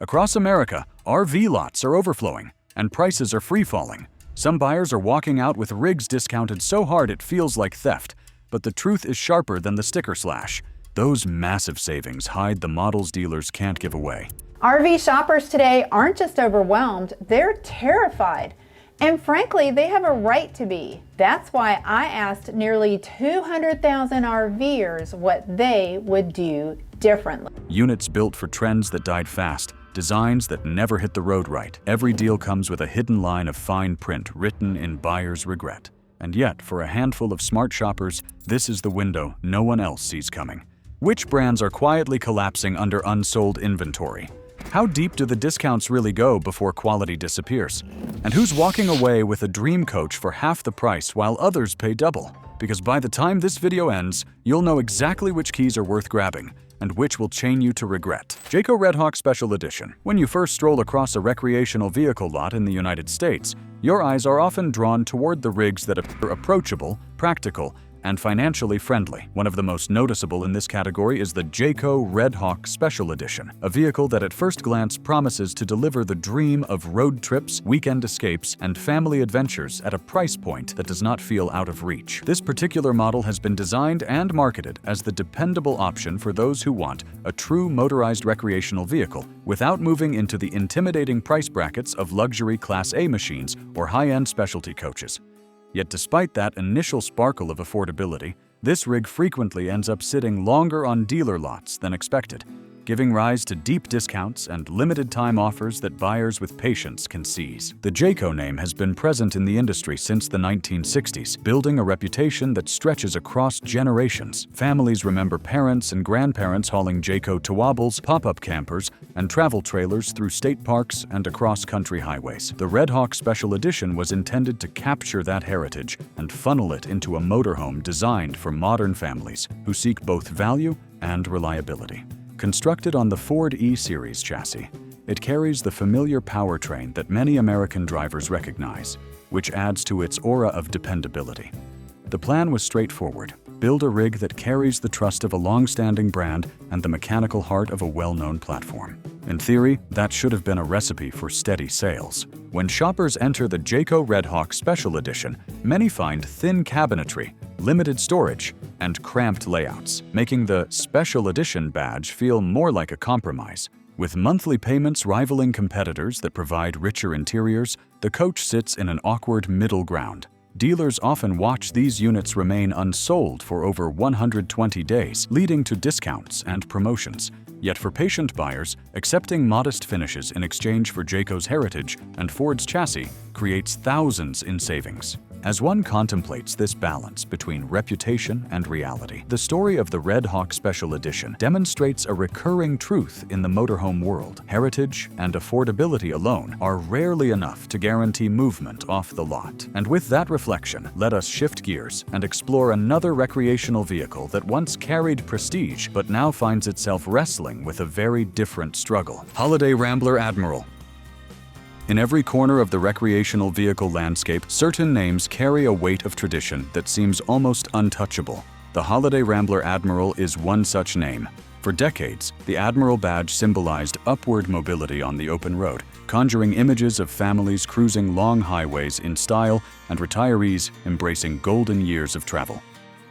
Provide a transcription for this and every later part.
Across America, RV lots are overflowing, and prices are free-falling. Some buyers are walking out with rigs discounted so hard it feels like theft, but the truth is sharper than the sticker slash. Those massive savings hide the models dealers can't give away. RV shoppers today aren't just overwhelmed, they're terrified. And frankly, they have a right to be. That's why I asked nearly 200,000 RVers what they would do differently. Units built for trends that died fast, designs that never hit the road right. Every deal comes with a hidden line of fine print written in buyer's regret. And yet, for a handful of smart shoppers, this is the window no one else sees coming. Which brands are quietly collapsing under unsold inventory? How deep do the discounts really go before quality disappears? And who's walking away with a dream coach for half the price while others pay double? Because by the time this video ends, you'll know exactly which keys are worth grabbing and which will chain you to regret. Jayco Redhawk Special Edition. When you first stroll across a recreational vehicle lot in the United States, your eyes are often drawn toward the rigs that are approachable, practical, and financially friendly. One of the most noticeable in this category is the Jayco Redhawk Special Edition, a vehicle that at first glance promises to deliver the dream of road trips, weekend escapes, and family adventures at a price point that does not feel out of reach. This particular model has been designed and marketed as the dependable option for those who want a true motorized recreational vehicle without moving into the intimidating price brackets of luxury Class A machines or high-end specialty coaches. Yet despite that initial sparkle of affordability, this rig frequently ends up sitting longer on dealer lots than expected, giving rise to deep discounts and limited-time offers that buyers with patience can seize. The Jayco name has been present in the industry since the 1960s, building a reputation that stretches across generations. Families remember parents and grandparents hauling Jayco towables, pop-up campers, and travel trailers through state parks and across country highways. The Redhawk Special Edition was intended to capture that heritage and funnel it into a motorhome designed for modern families who seek both value and reliability. Constructed on the Ford E-Series chassis, it carries the familiar powertrain that many American drivers recognize, which adds to its aura of dependability. The plan was straightforward: build a rig that carries the trust of a long-standing brand and the mechanical heart of a well-known platform. In theory, that should have been a recipe for steady sales. When shoppers enter the Jayco Redhawk Special Edition, many find thin cabinetry, limited storage, and cramped layouts, making the Special Edition badge feel more like a compromise. With monthly payments rivaling competitors that provide richer interiors, the coach sits in an awkward middle ground. Dealers often watch these units remain unsold for over 120 days, leading to discounts and promotions. Yet for patient buyers, accepting modest finishes in exchange for Jayco's heritage and Ford's chassis creates thousands in savings. As one contemplates this balance between reputation and reality, the story of the Redhawk Special Edition demonstrates a recurring truth in the motorhome world. Heritage and affordability alone are rarely enough to guarantee movement off the lot. And with that reflection, let us shift gears and explore another recreational vehicle that once carried prestige but now finds itself wrestling with a very different struggle. Holiday Rambler Admiral. In every corner of the recreational vehicle landscape, certain names carry a weight of tradition that seems almost untouchable. The Holiday Rambler Admiral is one such name. For decades, the Admiral badge symbolized upward mobility on the open road, conjuring images of families cruising long highways in style and retirees embracing golden years of travel.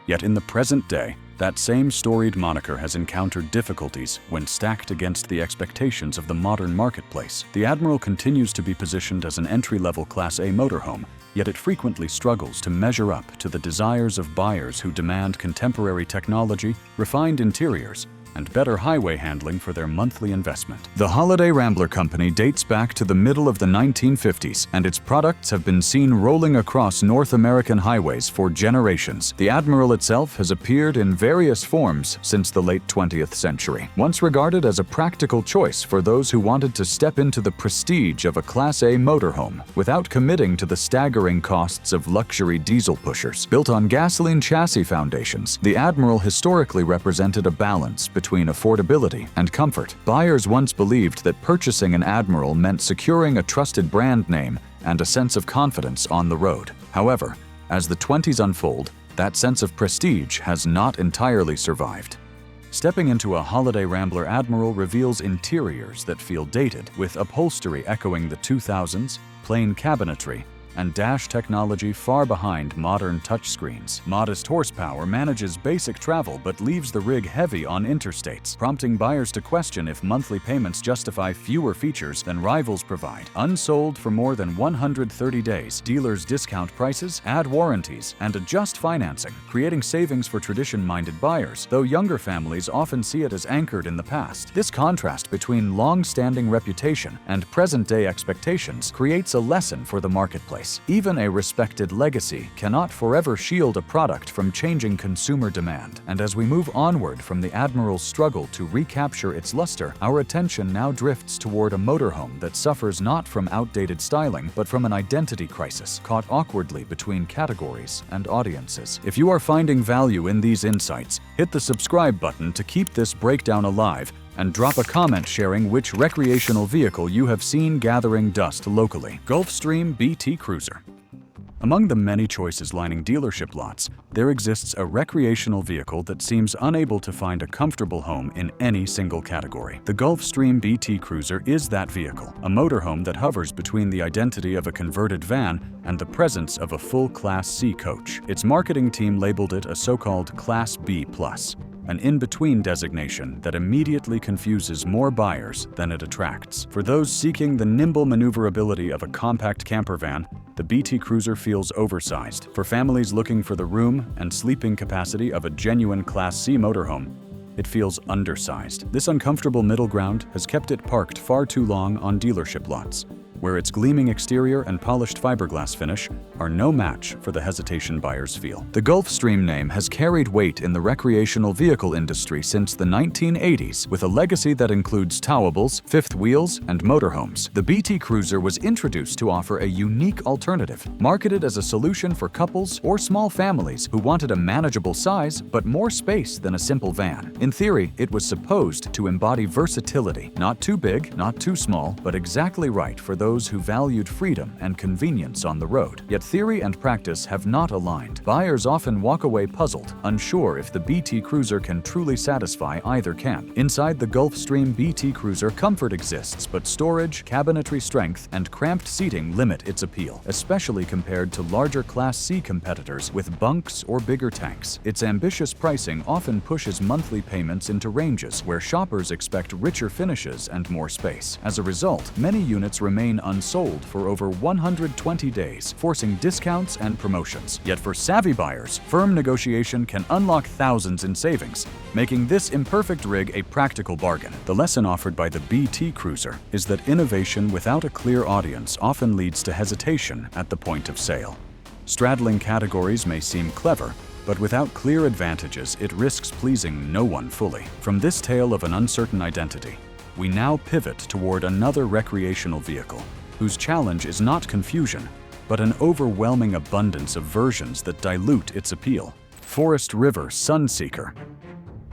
Yet in the present day, that same storied moniker has encountered difficulties when stacked against the expectations of the modern marketplace. The Admiral continues to be positioned as an entry-level Class A motorhome, yet it frequently struggles to measure up to the desires of buyers who demand contemporary technology, refined interiors, and better highway handling for their monthly investment. The Holiday Rambler Company dates back to the middle of the 1950s, and its products have been seen rolling across North American highways for generations. The Admiral itself has appeared in various forms since the late 20th century. Once regarded as a practical choice for those who wanted to step into the prestige of a Class A motorhome without committing to the staggering costs of luxury diesel pushers. Built on gasoline chassis foundations, the Admiral historically represented a balance between affordability and comfort. Buyers once believed that purchasing an Admiral meant securing a trusted brand name and a sense of confidence on the road. However, as the 20s unfold, that sense of prestige has not entirely survived. Stepping into a Holiday Rambler Admiral reveals interiors that feel dated, with upholstery echoing the 2000s, plain cabinetry, and dash technology far behind modern touchscreens. Modest horsepower manages basic travel but leaves the rig heavy on interstates, prompting buyers to question if monthly payments justify fewer features than rivals provide. Unsold for more than 130 days, dealers discount prices, add warranties, and adjust financing, creating savings for tradition-minded buyers, though younger families often see it as anchored in the past. This contrast between long-standing reputation and present-day expectations creates a lesson for the marketplace. Even a respected legacy cannot forever shield a product from changing consumer demand. And as we move onward from the Admiral's struggle to recapture its luster, our attention now drifts toward a motorhome that suffers not from outdated styling, but from an identity crisis, caught awkwardly between categories and audiences. If you are finding value in these insights, hit the subscribe button to keep this breakdown alive, and drop a comment sharing which recreational vehicle you have seen gathering dust locally. Gulfstream BT Cruiser. Among the many choices lining dealership lots, there exists a recreational vehicle that seems unable to find a comfortable home in any single category. The Gulfstream BT Cruiser is that vehicle, a motorhome that hovers between the identity of a converted van and the presence of a full Class C coach. Its marketing team labeled it a so-called Class B+, an in-between designation that immediately confuses more buyers than it attracts. For those seeking the nimble maneuverability of a compact camper van, the BT Cruiser feels oversized. For families looking for the room and sleeping capacity of a genuine Class C motorhome, it feels undersized. This uncomfortable middle ground has kept it parked far too long on dealership lots, where its gleaming exterior and polished fiberglass finish are no match for the hesitation buyers feel. The Gulfstream name has carried weight in the recreational vehicle industry since the 1980s, with a legacy that includes towables, fifth wheels, and motorhomes. The BT Cruiser was introduced to offer a unique alternative, marketed as a solution for couples or small families who wanted a manageable size but more space than a simple van. In theory, it was supposed to embody versatility, not too big, not too small, but exactly right for those who valued freedom and convenience on the road. Yet theory and practice have not aligned. Buyers often walk away puzzled, unsure if the BT Cruiser can truly satisfy either camp. Inside the Gulfstream BT Cruiser, comfort exists, but storage, cabinetry strength, and cramped seating limit its appeal, especially compared to larger Class C competitors with bunks or bigger tanks. Its ambitious pricing often pushes monthly payments into ranges where shoppers expect richer finishes and more space. As a result, many units remain unsold for over 120 days, forcing discounts and promotions. Yet for savvy buyers, firm negotiation can unlock thousands in savings, making this imperfect rig a practical bargain. The lesson offered by the BT Cruiser is that innovation without a clear audience often leads to hesitation at the point of sale. Straddling categories may seem clever, but without clear advantages, it risks pleasing no one fully. From this tale of an uncertain identity, we now pivot toward another recreational vehicle, whose challenge is not confusion, but an overwhelming abundance of versions that dilute its appeal. Forest River Sunseeker.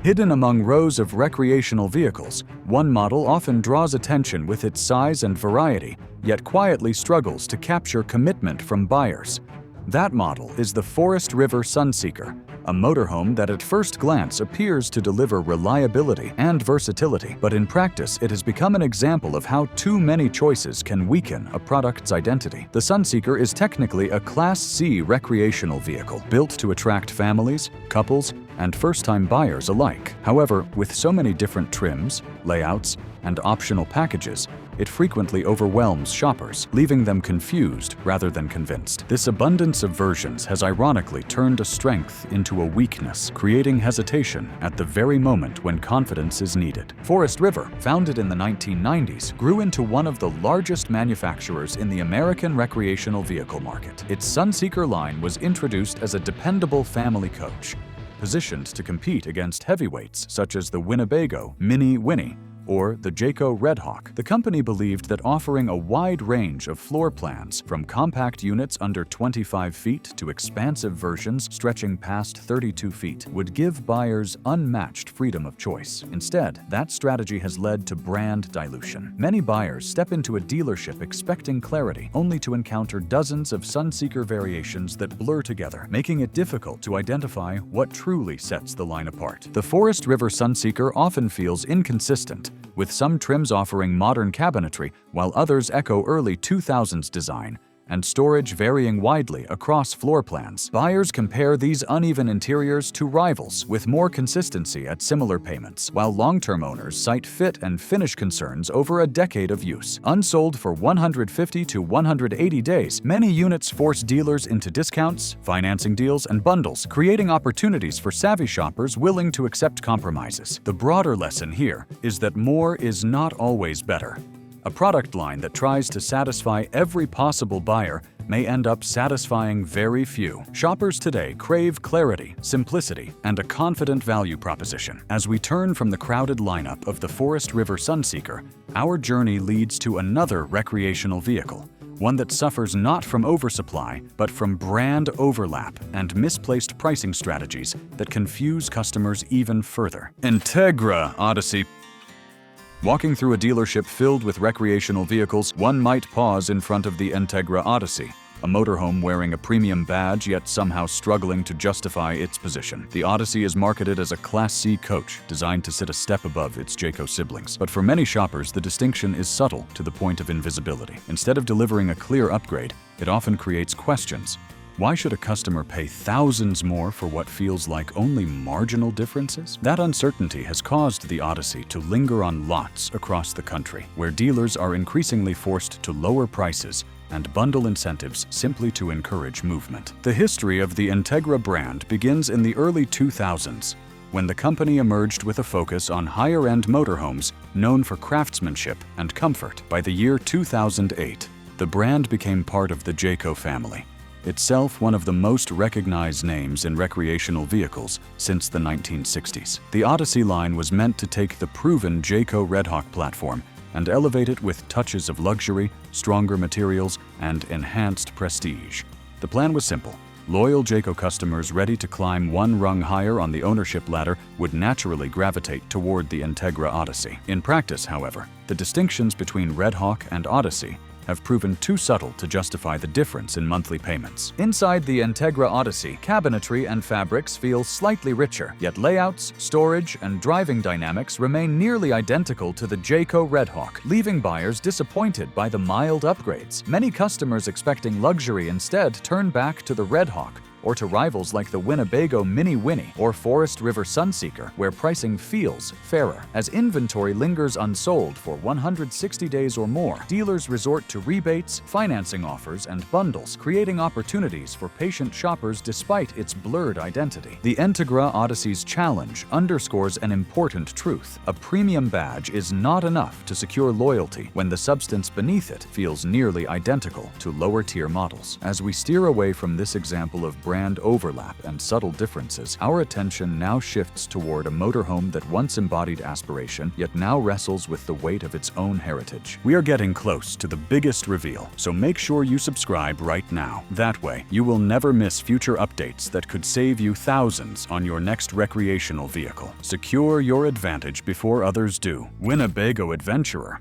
Hidden among rows of recreational vehicles, one model often draws attention with its size and variety, yet quietly struggles to capture commitment from buyers. That model is the Forest River Sunseeker, a motorhome that at first glance appears to deliver reliability and versatility, but in practice it has become an example of how too many choices can weaken a product's identity. The Sunseeker is technically a Class C recreational vehicle, built to attract families, couples, and first-time buyers alike. However, with so many different trims, layouts, and optional packages, it frequently overwhelms shoppers, leaving them confused rather than convinced. This abundance of versions has ironically turned a strength into a weakness, creating hesitation at the very moment when confidence is needed. Forest River, founded in the 1990s, grew into one of the largest manufacturers in the American recreational vehicle market. Its Sunseeker line was introduced as a dependable family coach, positioned to compete against heavyweights such as the Winnebago Mini Winnie or the Jayco Redhawk. The company believed that offering a wide range of floor plans, from compact units under 25 feet to expansive versions stretching past 32 feet, would give buyers unmatched freedom of choice. Instead, that strategy has led to brand dilution. Many buyers step into a dealership expecting clarity, only to encounter dozens of Sunseeker variations that blur together, making it difficult to identify what truly sets the line apart. The Forest River Sunseeker often feels inconsistent, with some trims offering modern cabinetry while others echo early 2000s design, and storage varying widely across floor plans. Buyers compare these uneven interiors to rivals with more consistency at similar payments, while long-term owners cite fit and finish concerns over a decade of use. Unsold for 150 to 180 days, many units force dealers into discounts, financing deals, and bundles, creating opportunities for savvy shoppers willing to accept compromises. The broader lesson here is that more is not always better. A product line that tries to satisfy every possible buyer may end up satisfying very few. Shoppers today crave clarity, simplicity, and a confident value proposition. As we turn from the crowded lineup of the Forest River Sunseeker, our journey leads to another recreational vehicle, one that suffers not from oversupply, but from brand overlap and misplaced pricing strategies that confuse customers even further. Integra Odyssey. Walking through a dealership filled with recreational vehicles, one might pause in front of the Integra Odyssey, a motorhome wearing a premium badge yet somehow struggling to justify its position. The Odyssey is marketed as a Class C coach, designed to sit a step above its Jayco siblings. But for many shoppers, the distinction is subtle to the point of invisibility. Instead of delivering a clear upgrade, it often creates questions. Why should a customer pay thousands more for what feels like only marginal differences? That uncertainty has caused the Odyssey to linger on lots across the country, where dealers are increasingly forced to lower prices and bundle incentives simply to encourage movement. The history of the Integra brand begins in the early 2000s, when the company emerged with a focus on higher-end motorhomes known for craftsmanship and comfort. By the year 2008, the brand became part of the Jayco family, itself one of the most recognized names in recreational vehicles since the 1960s. The Odyssey line was meant to take the proven Jayco Redhawk platform and elevate it with touches of luxury, stronger materials, and enhanced prestige. The plan was simple. Loyal Jayco customers ready to climb one rung higher on the ownership ladder would naturally gravitate toward the Integra Odyssey. In practice, however, the distinctions between Redhawk and Odyssey have proven too subtle to justify the difference in monthly payments. Inside the Integra Odyssey, cabinetry and fabrics feel slightly richer, yet layouts, storage, and driving dynamics remain nearly identical to the Jayco Redhawk, leaving buyers disappointed by the mild upgrades. Many customers expecting luxury instead turn back to the Redhawk, or to rivals like the Winnebago Mini Winnie or Forest River Sunseeker, where pricing feels fairer. As inventory lingers unsold for 160 days or more, dealers resort to rebates, financing offers, and bundles, creating opportunities for patient shoppers despite its blurred identity. The Integra Odyssey's challenge underscores an important truth. A premium badge is not enough to secure loyalty when the substance beneath it feels nearly identical to lower-tier models. As we steer away from this example of brand overlap and subtle differences, our attention now shifts toward a motorhome that once embodied aspiration, yet now wrestles with the weight of its own heritage. We are getting close to the biggest reveal, so make sure you subscribe right now. That way, you will never miss future updates that could save you thousands on your next recreational vehicle. Secure your advantage before others do. Winnebago Adventurer.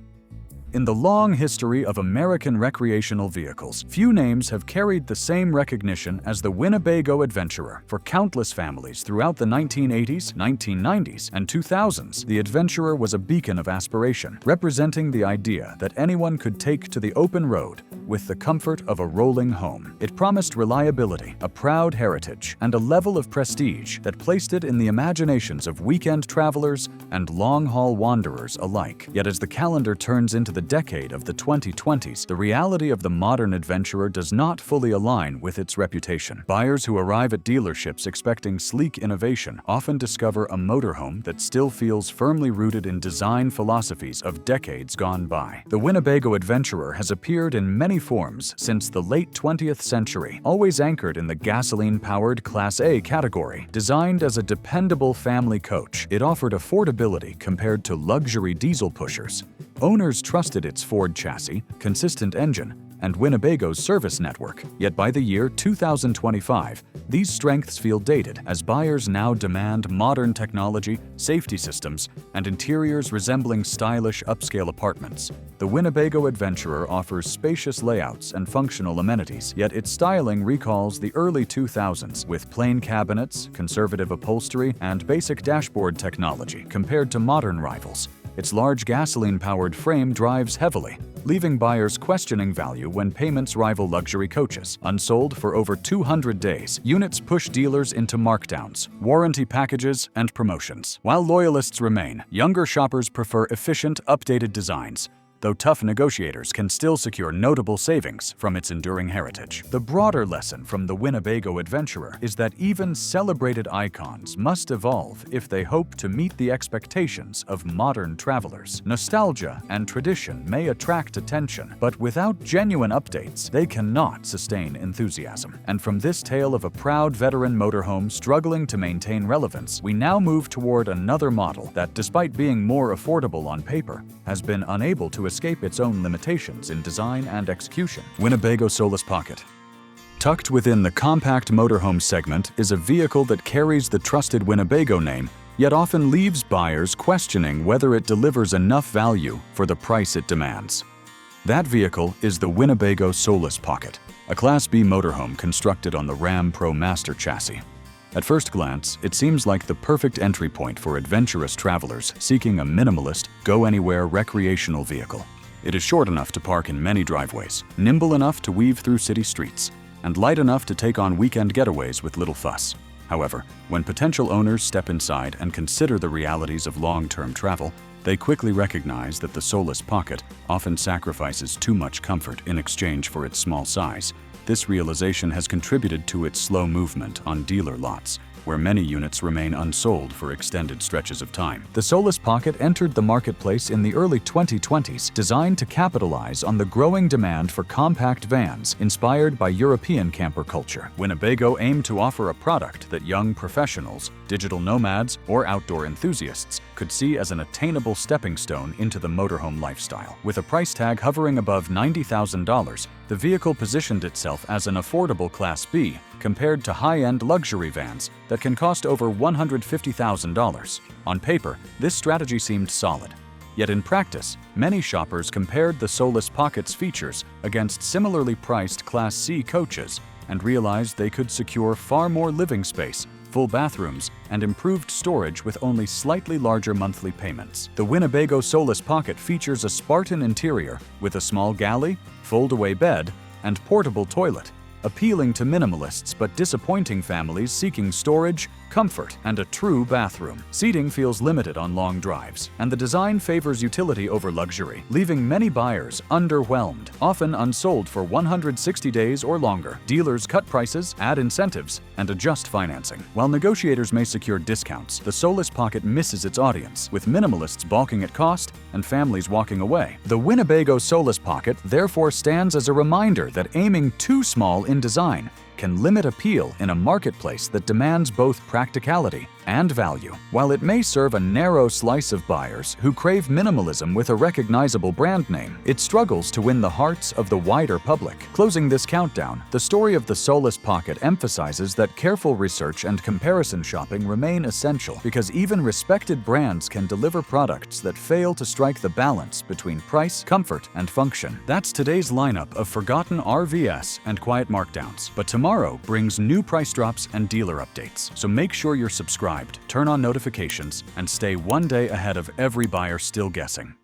In the long history of American recreational vehicles, few names have carried the same recognition as the Winnebago Adventurer. For countless families throughout the 1980s, 1990s, and 2000s, the Adventurer was a beacon of aspiration, representing the idea that anyone could take to the open road with the comfort of a rolling home. It promised reliability, a proud heritage, and a level of prestige that placed it in the imaginations of weekend travelers and long-haul wanderers alike. Yet as the calendar turns into the decade of the 2020s, the reality of the modern adventurer does not fully align with its reputation. Buyers who arrive at dealerships expecting sleek innovation often discover a motorhome that still feels firmly rooted in design philosophies of decades gone by. The Winnebago Adventurer has appeared in many many forms since the late 20th century, always anchored in the gasoline-powered Class A category. Designed as a dependable family coach, it offered affordability compared to luxury diesel pushers. Owners trusted its Ford chassis, consistent engine, and Winnebago's service network. Yet by the year 2025, these strengths feel dated as buyers now demand modern technology, safety systems, and interiors resembling stylish upscale apartments. The Winnebago Adventurer offers spacious layouts and functional amenities, yet its styling recalls the early 2000s with plain cabinets, conservative upholstery, and basic dashboard technology compared to modern rivals. Its large gasoline-powered frame drives heavily, leaving buyers questioning value when payments rival luxury coaches. Unsold for over 200 days, units push dealers into markdowns, warranty packages, and promotions. While loyalists remain, younger shoppers prefer efficient, updated designs, though tough negotiators can still secure notable savings from its enduring heritage. The broader lesson from the Winnebago Adventurer is that even celebrated icons must evolve if they hope to meet the expectations of modern travelers. Nostalgia and tradition may attract attention, but without genuine updates, they cannot sustain enthusiasm. And from this tale of a proud veteran motorhome struggling to maintain relevance, we now move toward another model that, despite being more affordable on paper, has been unable to escape its own limitations in design and execution. Winnebago Solis Pocket. Tucked within the compact motorhome segment is a vehicle that carries the trusted Winnebago name, yet often leaves buyers questioning whether it delivers enough value for the price it demands. That vehicle is the Winnebago Solis Pocket, a Class B motorhome constructed on the Ram Pro Master chassis. At first glance, it seems like the perfect entry point for adventurous travelers seeking a minimalist, go-anywhere recreational vehicle. It is short enough to park in many driveways, nimble enough to weave through city streets, and light enough to take on weekend getaways with little fuss. However, when potential owners step inside and consider the realities of long-term travel, they quickly recognize that the Solis Pocket often sacrifices too much comfort in exchange for its small size. This realization has contributed to its slow movement on dealer lots, where many units remain unsold for extended stretches of time. The Solis Pocket entered the marketplace in the early 2020s, designed to capitalize on the growing demand for compact vans inspired by European camper culture. Winnebago aimed to offer a product that young professionals, digital nomads, or outdoor enthusiasts could see as an attainable stepping stone into the motorhome lifestyle. With a price tag hovering above $90,000, the vehicle positioned itself as an affordable Class B compared to high-end luxury vans that can cost over $150,000. On paper, this strategy seemed solid. Yet in practice, many shoppers compared the Solis Pocket's features against similarly priced Class C coaches and realized they could secure far more living space, full bathrooms, and improved storage with only slightly larger monthly payments. The Winnebago Solis Pocket features a Spartan interior with a small galley, fold-away bed, and portable toilet, appealing to minimalists but disappointing families seeking storage, comfort, and a true bathroom. Seating feels limited on long drives, and the design favors utility over luxury, leaving many buyers underwhelmed, often unsold for 160 days or longer. Dealers cut prices, add incentives, and adjust financing. While negotiators may secure discounts, the Solis Pocket misses its audience, with minimalists balking at cost and families walking away. The Winnebago Solis Pocket therefore stands as a reminder that aiming too small in design can limit appeal in a marketplace that demands both practicality and value. While it may serve a narrow slice of buyers who crave minimalism with a recognizable brand name, it struggles to win the hearts of the wider public. Closing this countdown, the story of the Solis Pocket emphasizes that careful research and comparison shopping remain essential, because even respected brands can deliver products that fail to strike the balance between price, comfort, and function. That's today's lineup of forgotten RVs and quiet markdowns. But tomorrow brings new price drops and dealer updates, so make sure you're subscribed, turn on notifications, and stay one day ahead of every buyer still guessing.